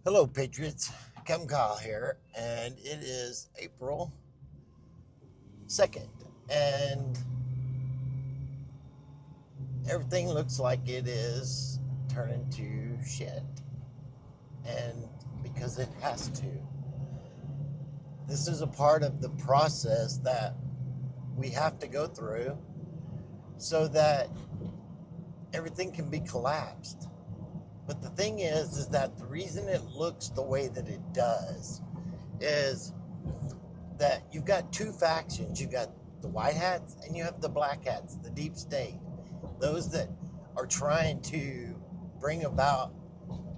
Hello, Patriots. Kevin Kyle here, and it is April 2nd, and everything looks like it is turning to shit. And because it has to. This is a part of the process that we have to go through so that everything can be collapsed. But the thing is that the reason it looks the way that it does is that you've got two factions. You've got the white hats and you have the black hats, the deep state, those that are trying to bring about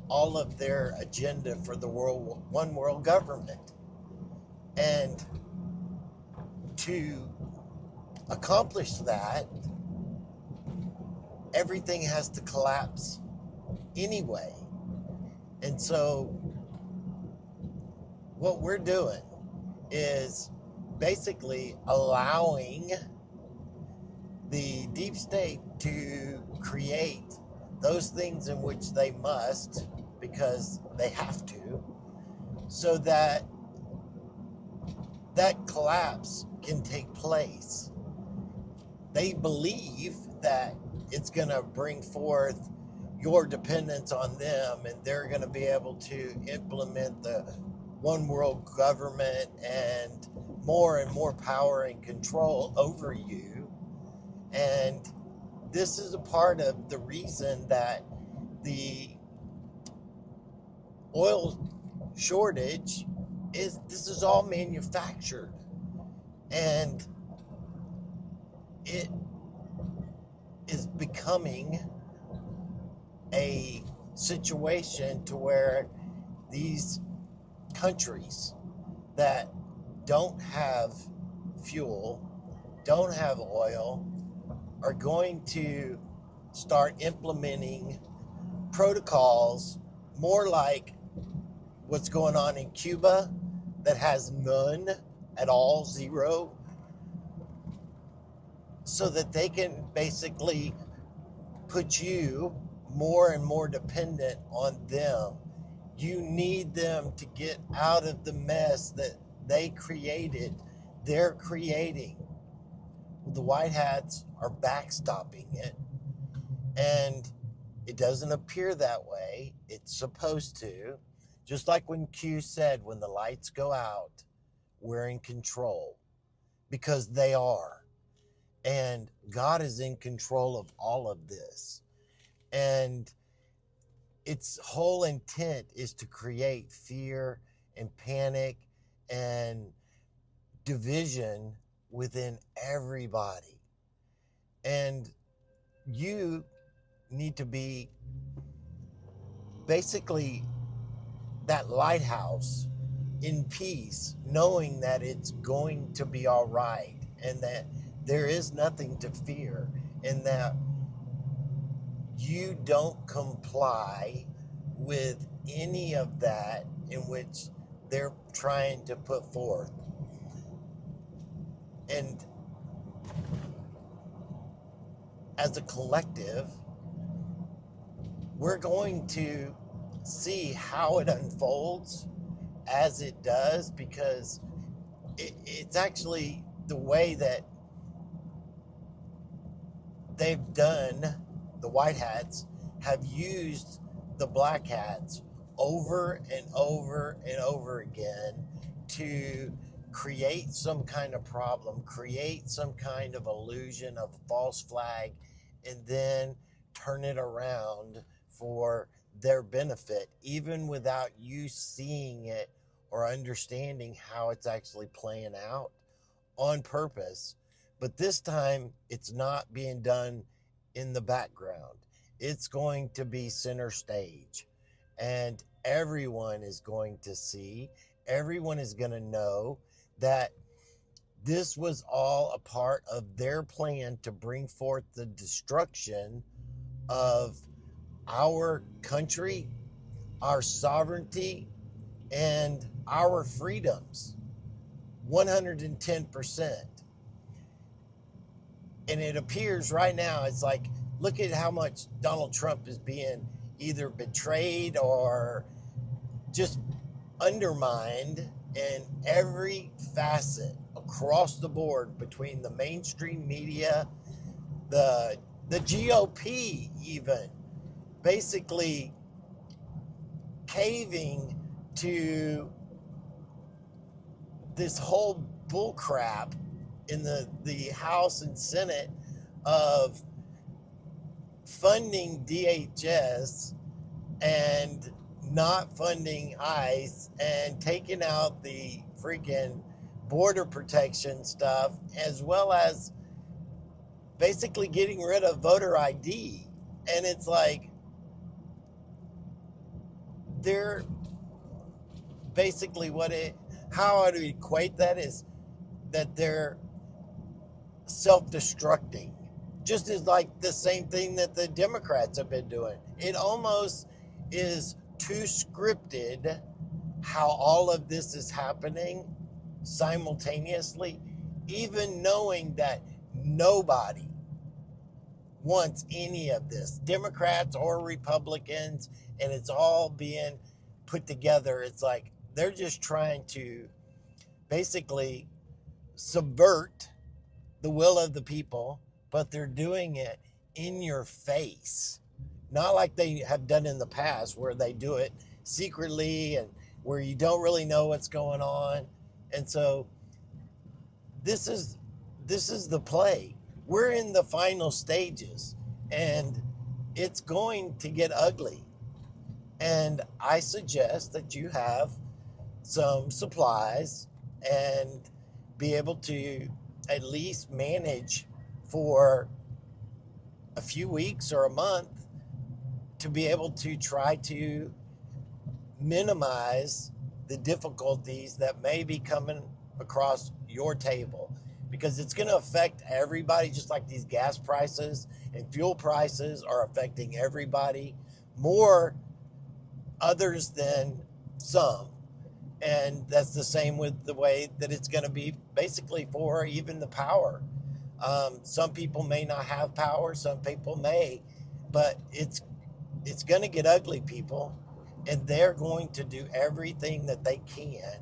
all of their agenda for the one world government. And to accomplish that, everything has to collapse anyway. And so what we're doing is basically allowing the deep state to create those things in which they must, because they have to, so that that collapse can take place. They believe that it's going to bring forth your dependence on them, and they're going to be able to implement the one world government and more power and control over you. And this is a part of the reason that the oil shortage is this is all manufactured, and it is becoming a situation to where these countries that don't have fuel, don't have oil, are going to start implementing protocols more like what's going on in Cuba, that has none at all, zero, so that they can basically put you more and more dependent on them. You need them to get out of the mess that they created, they're creating. The white hats are backstopping it, and it doesn't appear that way. It's supposed to. Just like when Q said, when the lights go out, we're in control, because they are. And God is in control of all of this. And its whole intent is to create fear and panic and division within everybody. And you need to be basically that lighthouse in peace, knowing that it's going to be all right, and that there is nothing to fear, and that you don't comply with any of that in which they're trying to put forth. And as a collective, we're going to see how it unfolds as it does, because it's actually the way that they've done. The white hats have used the black hats over and over and over again to create some kind of problem, create some kind of illusion of a false flag, and then turn it around for their benefit, even without you seeing it or understanding how it's actually playing out, on purpose. But this time, it's not being done in the background. It's going to be center stage. And everyone is going to see, everyone is going to know that this was all a part of their plan to bring forth the destruction of our country, our sovereignty, and our freedoms. 110%. And it appears right now, it's like, look at how much Donald Trump is being either betrayed or just undermined in every facet across the board between the mainstream media, the GOP even basically caving to this whole bullcrap in the House and Senate of funding DHS and not funding ICE and taking out the freaking border protection stuff, as well as basically getting rid of voter ID. And it's like they're basically how I would equate that is that they're self-destructing, just as like the same thing that the Democrats have been doing. It almost is too scripted how all of this is happening simultaneously, even knowing that nobody wants any of this, Democrats or Republicans, and it's all being put together. It's like they're just trying to basically subvert the will of the people, but they're doing it in your face. Not like they have done in the past where they do it secretly and where you don't really know what's going on. And so this is the play. We're in the final stages and it's going to get ugly. And I suggest that you have some supplies and be able to at least manage for a few weeks or a month to be able to try to minimize the difficulties that may be coming across your table, because it's going to affect everybody, just like these gas prices and fuel prices are affecting everybody, more others than some. And that's the same with the way that it's going to be basically for even the power. Some people may not have power, some people may, but it's going to get ugly, people, and they're going to do everything that they can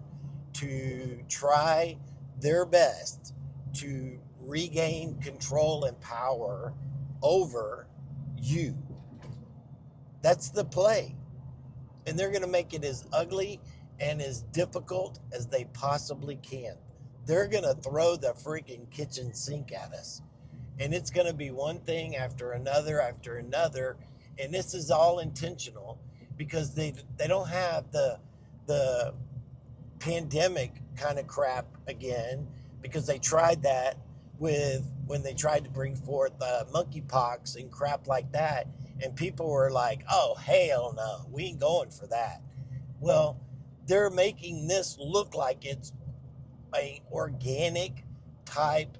to try their best to regain control and power over you. That's the play. And they're going to make it as ugly and as difficult as they possibly can. They're going to throw the freaking kitchen sink at us. And it's going to be one thing after another after another. And this is all intentional because they don't have the pandemic kind of crap again, because they tried that with when they tried to bring forth monkeypox and crap like that. And people were like, oh, hell no, we ain't going for that. Well, they're making this look like it's a organic type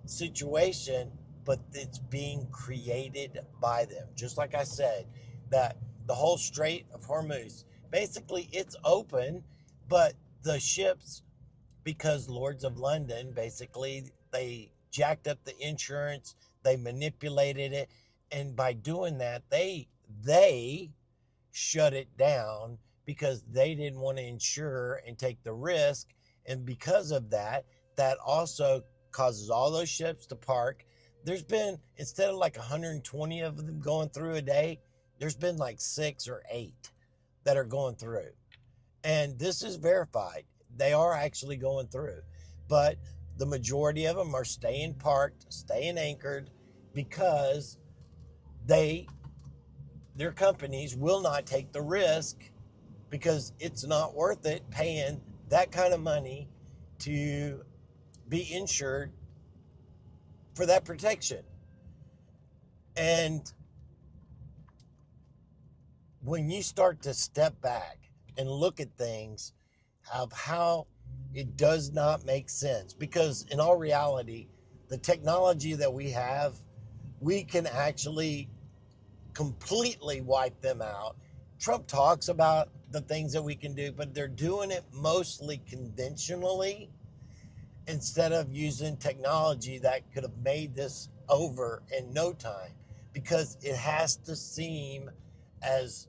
situation, but it's being created by them. Just like I said, that the whole Strait of Hormuz, basically it's open, but the ships, because Lords of London, basically they jacked up the insurance, they manipulated it, and by doing that, they shut it down because they didn't want to insure and take the risk. And because of that, that also causes all those ships to park. There's been, instead of like 120 of them going through a day, there's been like 6 or 8 that are going through. And this is verified. They are actually going through. But the majority of them are staying parked, staying anchored, because their companies will not take the risk, because it's not worth it paying that kind of money to be insured for that protection. And when you start to step back and look at things of how it does not make sense, because in all reality, the technology that we have, we can actually completely wipe them out. Trump talks about the things that we can do, but they're doing it mostly conventionally instead of using technology that could have made this over in no time, because it has to seem as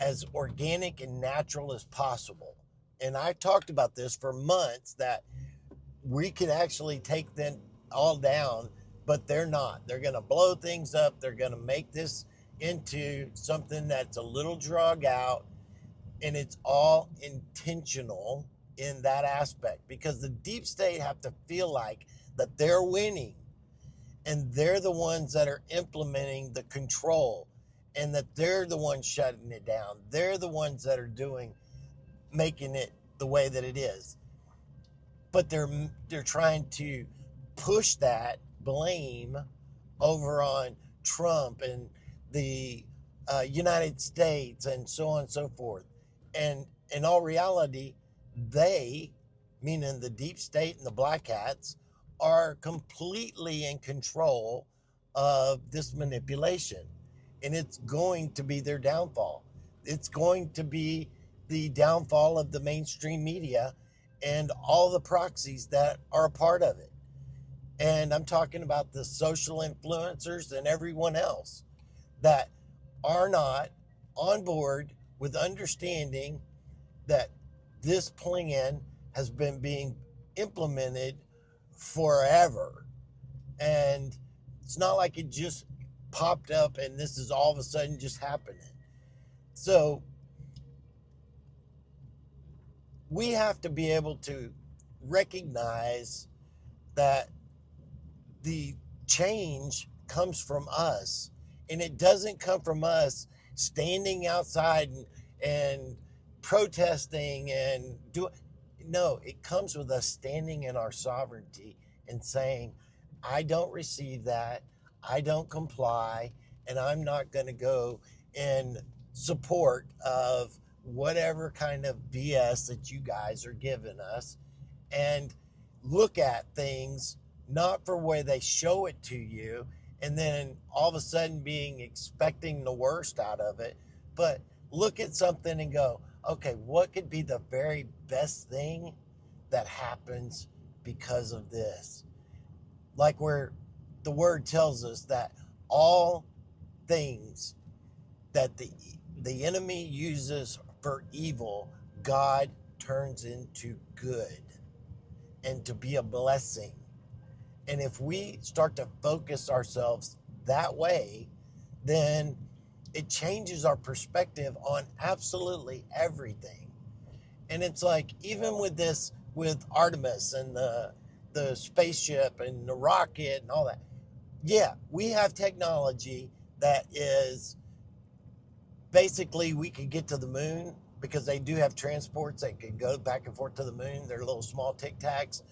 as organic and natural as possible. And I talked about this for months, that we can actually take them all down, but they're not. They're going to blow things up. They're going to make this into something that's a little drug out, and it's all intentional in that aspect, because the deep state have to feel like that they're winning, and they're the ones that are implementing the control, and that they're the ones shutting it down. They're the ones that are making it the way that it is. But they're trying to push that blame over on Trump and the United States and so on and so forth. And in all reality, they, meaning the deep state and the black hats, are completely in control of this manipulation. And it's going to be their downfall. It's going to be the downfall of the mainstream media and all the proxies that are a part of it. And I'm talking about the social influencers and everyone else that are not on board with understanding that this plan has been being implemented forever. And it's not like it just popped up and this is all of a sudden just happening. So we have to be able to recognize that the change comes from us, and it doesn't come from us standing outside and protesting and doing. No, it comes with us standing in our sovereignty and saying, I don't receive that, I don't comply, and I'm not going to go in support of whatever kind of BS that you guys are giving us, and look at things not for where they show it to you, and then all of a sudden being expecting the worst out of it, but look at something and go, okay, what could be the very best thing that happens because of this? Like where the word tells us that all things that the enemy uses for evil, God turns into good and to be a blessing. And if we start to focus ourselves that way, then it changes our perspective on absolutely everything. And it's like, even with this, with Artemis and the spaceship and the rocket and all that, yeah, we have technology that is basically, we could get to the moon, because they do have transports that can go back and forth to the moon. They're little small tic tacs,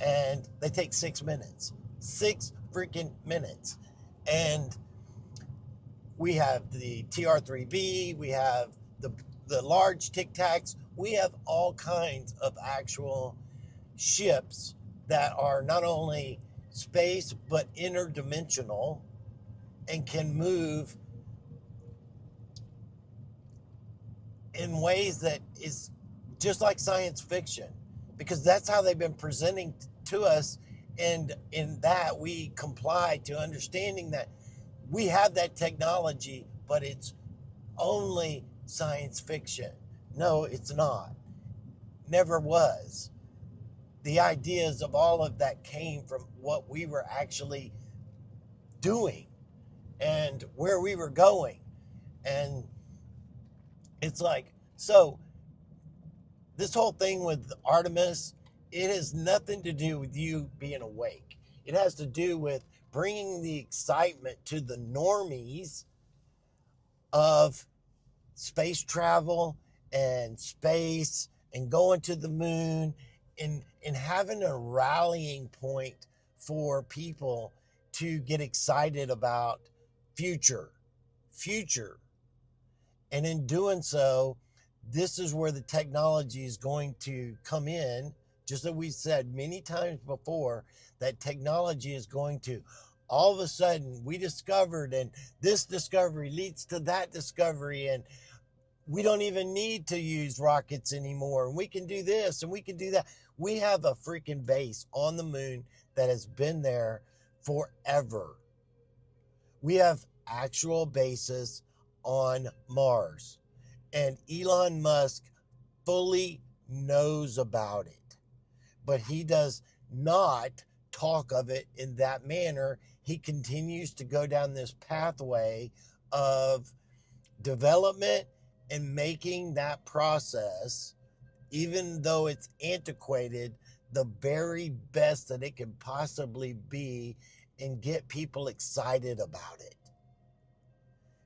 and they take 6 minutes. 6 freaking minutes. And we have the TR-3B, we have the large tic tacs, we have all kinds of actual ships that are not only space but interdimensional and can move in ways that is just like science fiction, because that's how they've been presenting to us. And in that, we comply to understanding that we have that technology, but it's only science fiction. No, it's not. Never was. The ideas of all of that came from what we were actually doing and where we were going. And it's like, so this whole thing with Artemis, it has nothing to do with you being awake. It has to do with bringing the excitement to the normies of space travel and space and going to the moon, and having a rallying point for people to get excited about future. And in doing so, this is where the technology is going to come in. Just as we said many times before, that technology is going to, all of a sudden, we discovered, and this discovery leads to that discovery, and we don't even need to use rockets anymore, and we can do this and we can do that. We have a freaking base on the moon that has been there forever. We have actual bases on Mars. And Elon Musk fully knows about it, but he does not talk of it in that manner. He continues to go down this pathway of development and making that process, even though it's antiquated, the very best that it can possibly be and get people excited about it.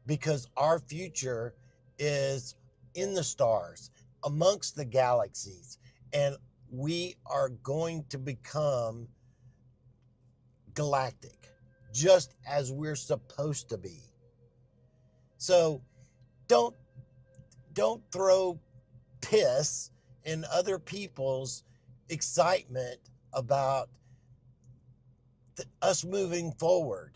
Because our future is in the stars, amongst the galaxies, and we are going to become galactic, just as we're supposed to be. So don't don't throw piss in other people's excitement about us moving forward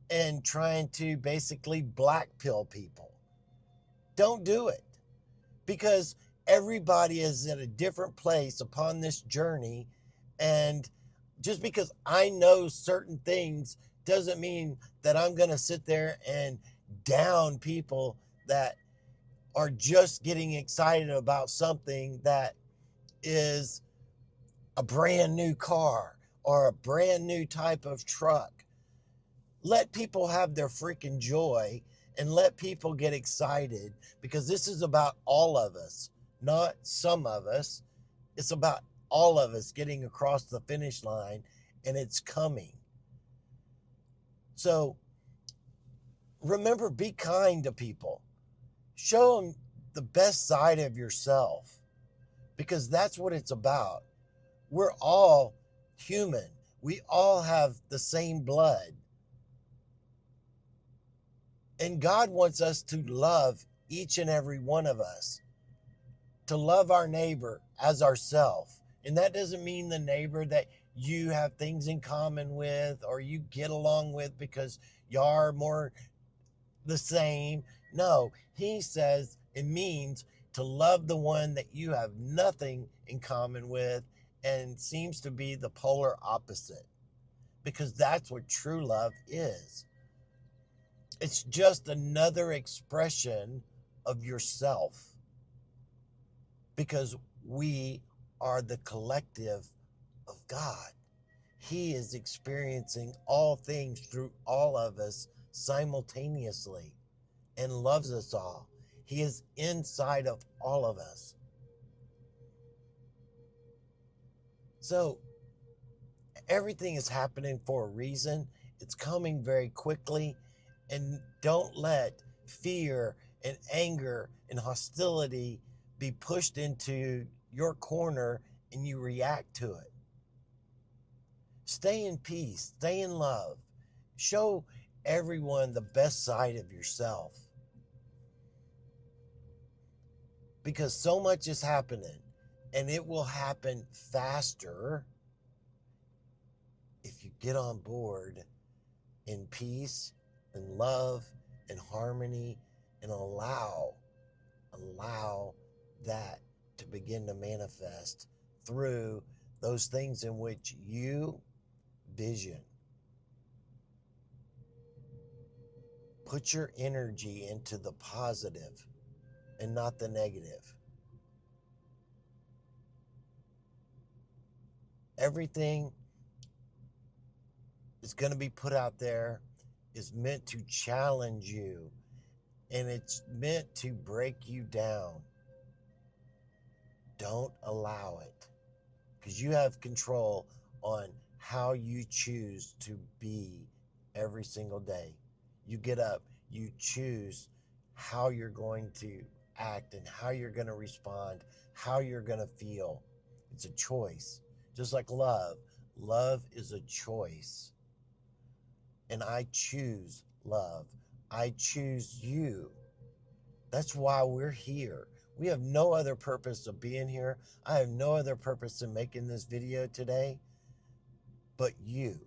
and trying to basically black pill people. Don't do it, because everybody is at a different place upon this journey. And just because I know certain things doesn't mean that I'm going to sit there and down people that are just getting excited about something that is a brand new car or a brand new type of truck. Let people have their freaking joy and let people get excited, because this is about all of us, not some of us. It's about all of us getting across the finish line, and it's coming. So remember, be kind to people. Show them the best side of yourself, because that's what it's about. We're all human. We all have the same blood. And God wants us to love each and every one of us, to love our neighbor as ourselves. And that doesn't mean the neighbor that you have things in common with or you get along with because you are more the same. No, he says it means to love the one that you have nothing in common with and seems to be the polar opposite, because that's what true love is. It's just another expression of yourself, because we are the collective of God. He is experiencing all things through all of us simultaneously and loves us all. He is inside of all of us. So everything is happening for a reason. It's coming very quickly. And don't let fear and anger and hostility be pushed into your corner and you react to it. Stay in peace, stay in love. Show everyone the best side of yourself, because so much is happening, and it will happen faster if you get on board in peace and love and harmony, and allow that to begin to manifest through those things in which you vision. Put your energy into the positive and not the negative. Everything is going to be put out there is meant to challenge you, and it's meant to break you down. Don't allow it, because you have control on how you choose to be every single day. You get up, you choose how you're going to act and how you're going to respond, how you're going to feel. It's a choice. Just like love. Love is a choice. And I choose love. I choose you. That's why we're here. We have no other purpose of being here. I have no other purpose in making this video today but you.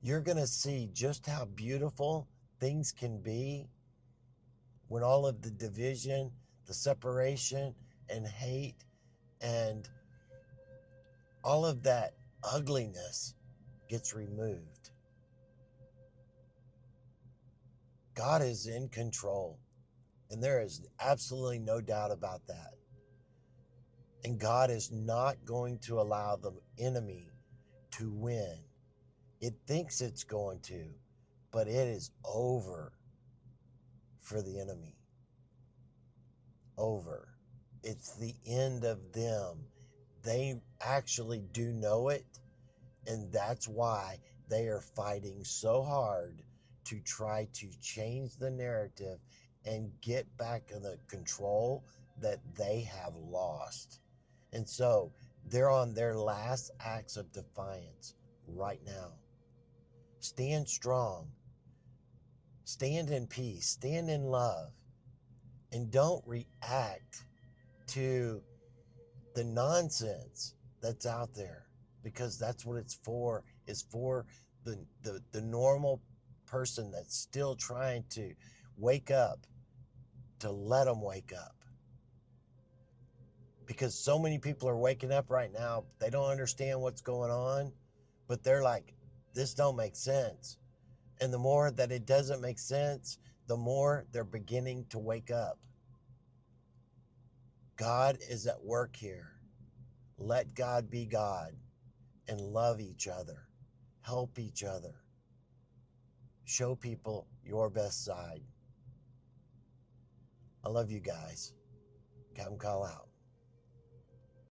You're going to see just how beautiful things can be when all of the division, the separation, and hate, and all of that ugliness gets removed. God is in control. And there is absolutely no doubt about that. And God is not going to allow the enemy to win. It thinks it's going to, but it is over for the enemy. Over. It's the end of them. They actually do know it, and that's why they are fighting so hard to try to change the narrative and get back in the control that they have lost. And so they're on their last acts of defiance right now. Stand strong. Stand in peace. Stand in love. And don't react to the nonsense that's out there, because that's what it's for. Is for the normal person that's still trying to wake up, to let them wake up. Because so many people are waking up right now, they don't understand what's going on, but they're like, this don't make sense. And the more that it doesn't make sense, the more they're beginning to wake up. God is at work here. Let God be God and love each other. Help each other. Show people your best side. I love you guys. Captain Call out.